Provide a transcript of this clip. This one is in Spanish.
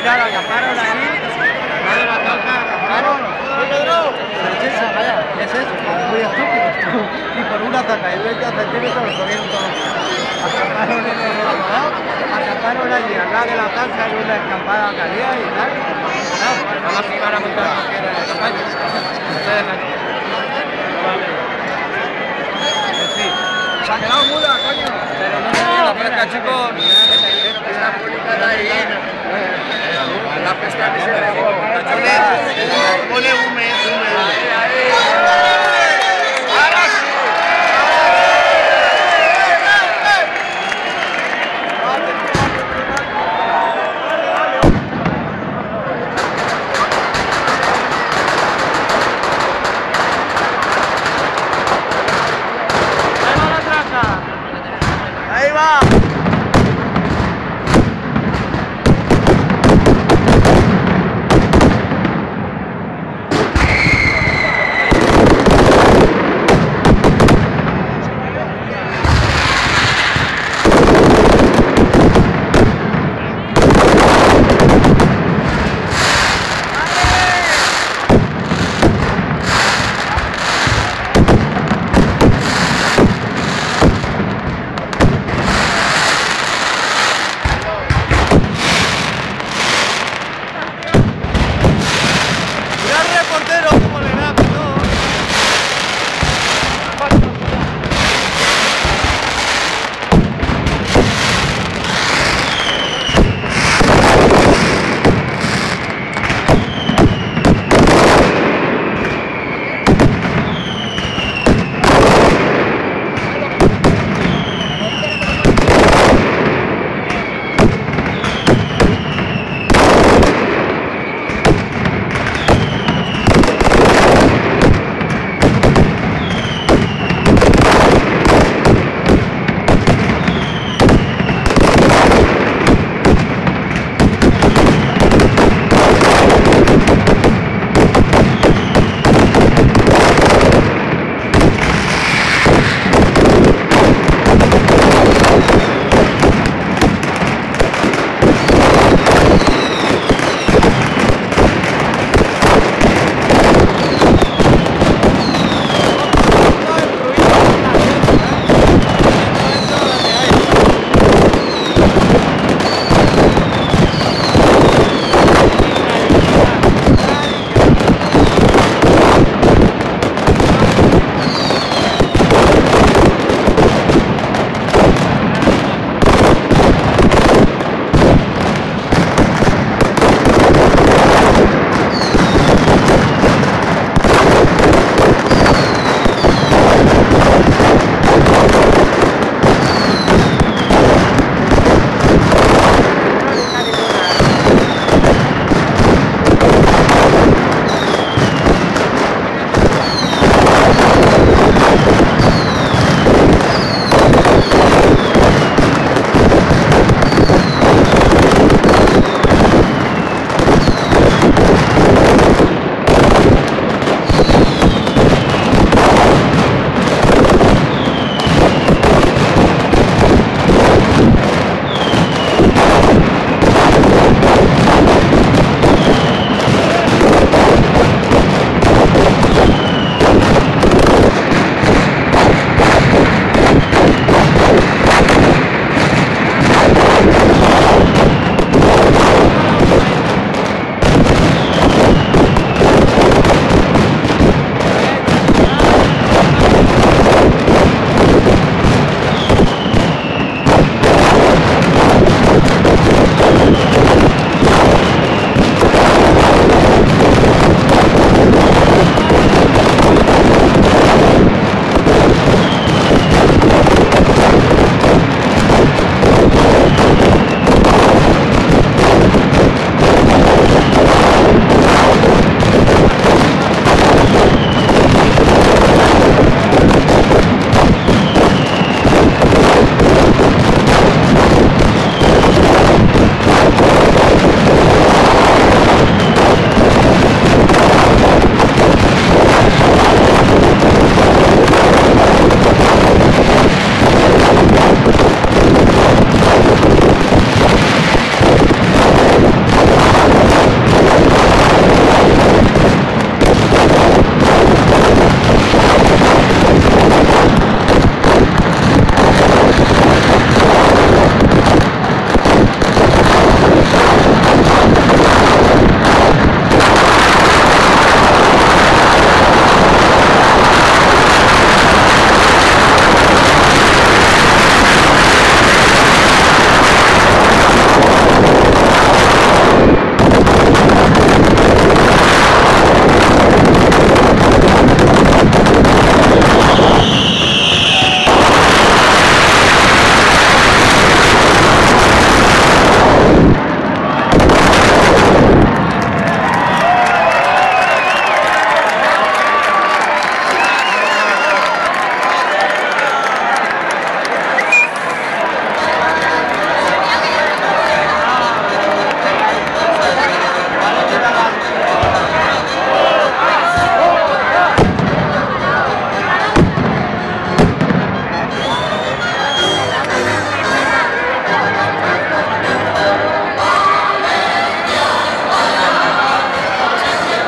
Mira, la acamparon allí, vale la taca, acamparon. Pedro! Es eso, vaya, es eso, es muy estúpido. Y por una taca de 30 centímetros lo cogieron todos. Acamparon en el otro lado, acamparon allí al lado de la taca en una escampada que había y tal. Vamos a firmar a montar cualquiera de los años. Ustedes aquí. Sí. Se ha quedado muda, coño. Pero no se la fresca, chicos. Está publicada ahí. La pesca que se pone